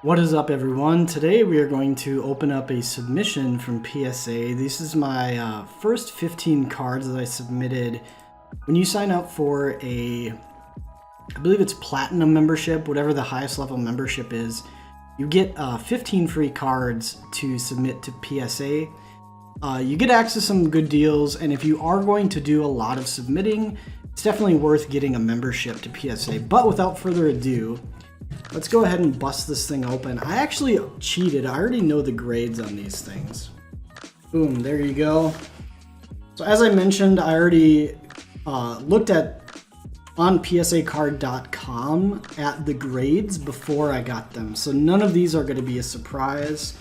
What is up, everyone? Today we are going to open up a submission from PSA. This is my first 15 cards that I submitted. When you sign up for I believe it's platinum membership, whatever the highest level membership is, you get 15 free cards to submit to PSA. You get access to some good deals, and if you are going to do a lot of submitting, it's definitely worth getting a membership to PSA. But without further ado, let's go ahead and bust this thing open. I actually cheated. I already know the grades on these things. Boom, there you go. So as I mentioned, I already looked at on psacard.com at the grades before I got them. So none of these are going to be a surprise.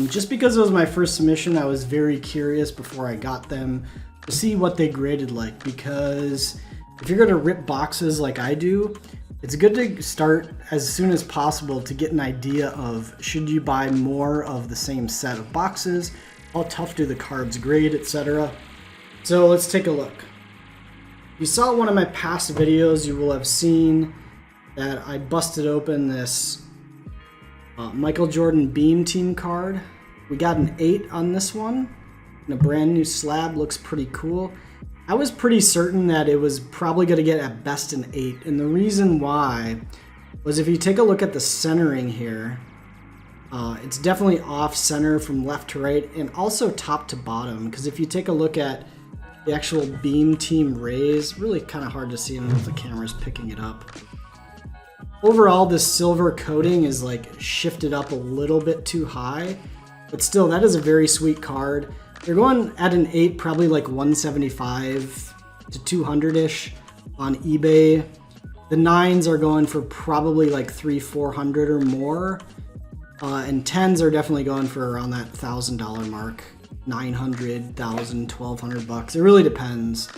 Just because it was my first submission, I was very curious before I got them to see what they graded like, because if you're going to rip boxes like I do, it's good to start as soon as possible to get an idea of should you buy more of the same set of boxes, how tough do the cards grade, etc. So let's take a look. If you saw one of my past videos, you will have seen that I busted open this Michael Jordan Beam Team card. We got an 8 on this one, and a brand new slab. Looks pretty cool. I was pretty certain that it was probably going to get at best an 8, and the reason why was if you take a look at the centering here, it's definitely off center from left to right and also top to bottom, because if you take a look at the actual Beam Team rays, really kind of hard to see. I don't know if the camera's picking it up. Overall, this silver coating is like shifted up a little bit too high, but still, that is a very sweet card. They're going at an 8, probably like 175 to 200-ish on eBay. The 9s are going for probably like 300-400 or more. And 10s are definitely going for around that $1,000 mark. 900, 1,000, 1,200 bucks. It really depends.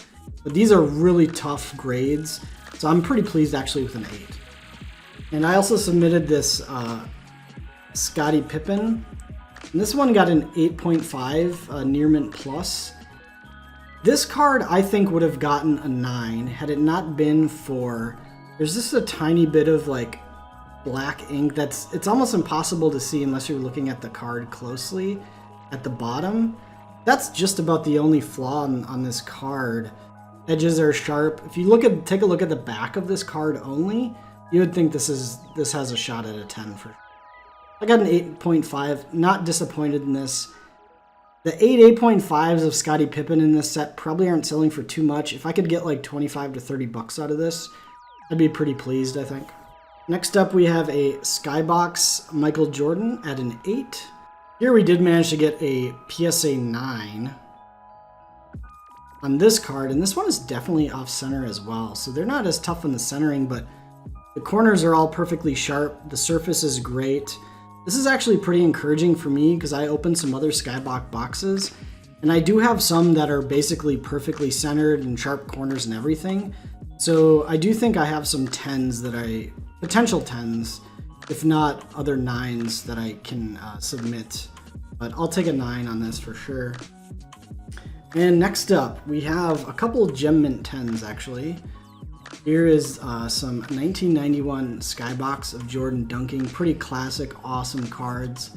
But these are really tough grades, so I'm pretty pleased actually with an 8. And I also submitted this Scottie Pippen. And this one got an 8.5 Near Mint Plus. This card I think would have gotten a 9 had it not been for, there's just a tiny bit of like black ink it's almost impossible to see unless you're looking at the card closely at the bottom. That's just about the only flaw on this card. Edges are sharp. If you take a look at the back of this card only, you would think this has a shot at a 10 for. I got an 8.5, not disappointed in this. The 8.5s of Scottie Pippen in this set probably aren't selling for too much. If I could get like 25 to 30 bucks out of this, I'd be pretty pleased, I think. Next up, we have a Skybox Michael Jordan at an 8. Here we did manage to get a PSA 9 on this card, and this one is definitely off center as well. So they're not as tough in the centering, but the corners are all perfectly sharp. The surface is great. This is actually pretty encouraging for me because I opened some other Skybox boxes, and I do have some that are basically perfectly centered and sharp corners and everything. So I do think I have some 10s potential 10s, if not other 9s that I can submit. But I'll take a 9 on this for sure. And next up, we have a couple Gem Mint 10s actually. Here is some 1991 Skybox of Jordan dunking. Pretty classic, awesome cards.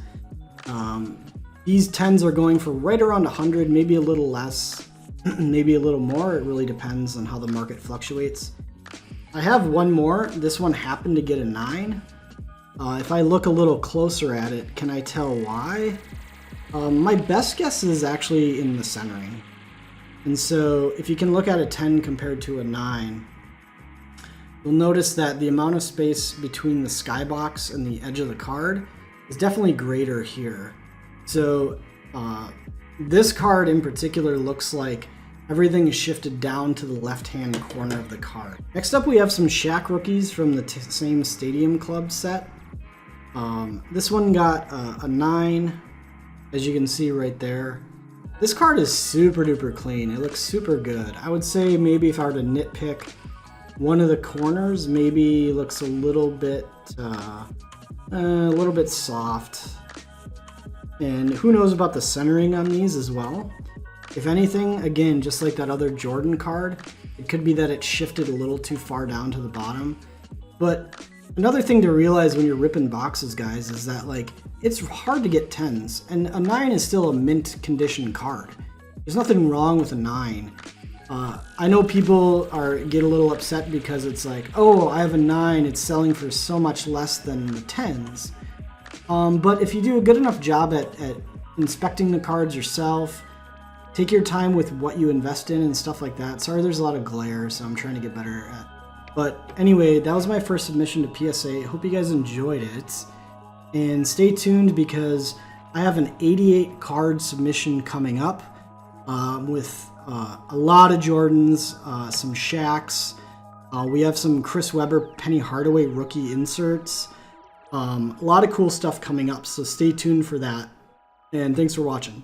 These 10s are going for right around 100, maybe a little less, maybe a little more. It really depends on how the market fluctuates. I have one more. This one happened to get a 9. If I look a little closer at it, can I tell why? My best guess is actually in the centering. And so if you can look at a 10 compared to a 9, you'll notice that the amount of space between the skybox and the edge of the card is definitely greater here. So this card in particular looks like everything is shifted down to the left-hand corner of the card. Next up, we have some Shaq Rookies from the same Stadium Club set. This one got a 9, as you can see right there. This card is super duper clean. It looks super good. I would say maybe if I were to nitpick, one of the corners maybe looks a little bit soft. And who knows about the centering on these as well. If anything, again, just like that other Jordan card, it could be that it shifted a little too far down to the bottom. But Another thing to realize when you're ripping boxes, guys, is that like it's hard to get 10s, and a 9 is still a mint condition card. There's nothing wrong with a 9. I know people get a little upset because it's like, oh, I have a 9, it's selling for so much less than the 10s. But if you do a good enough job at inspecting the cards yourself, take your time with what you invest in and stuff like that. Sorry, there's a lot of glare, so I'm trying to get better at. But anyway, that was my first submission to PSA. Hope you guys enjoyed it. And stay tuned because I have an 88 card submission coming up with a lot of Jordans, some Shaqs. We have some Chris Webber, Penny Hardaway rookie inserts. A lot of cool stuff coming up, so stay tuned for that. And thanks for watching.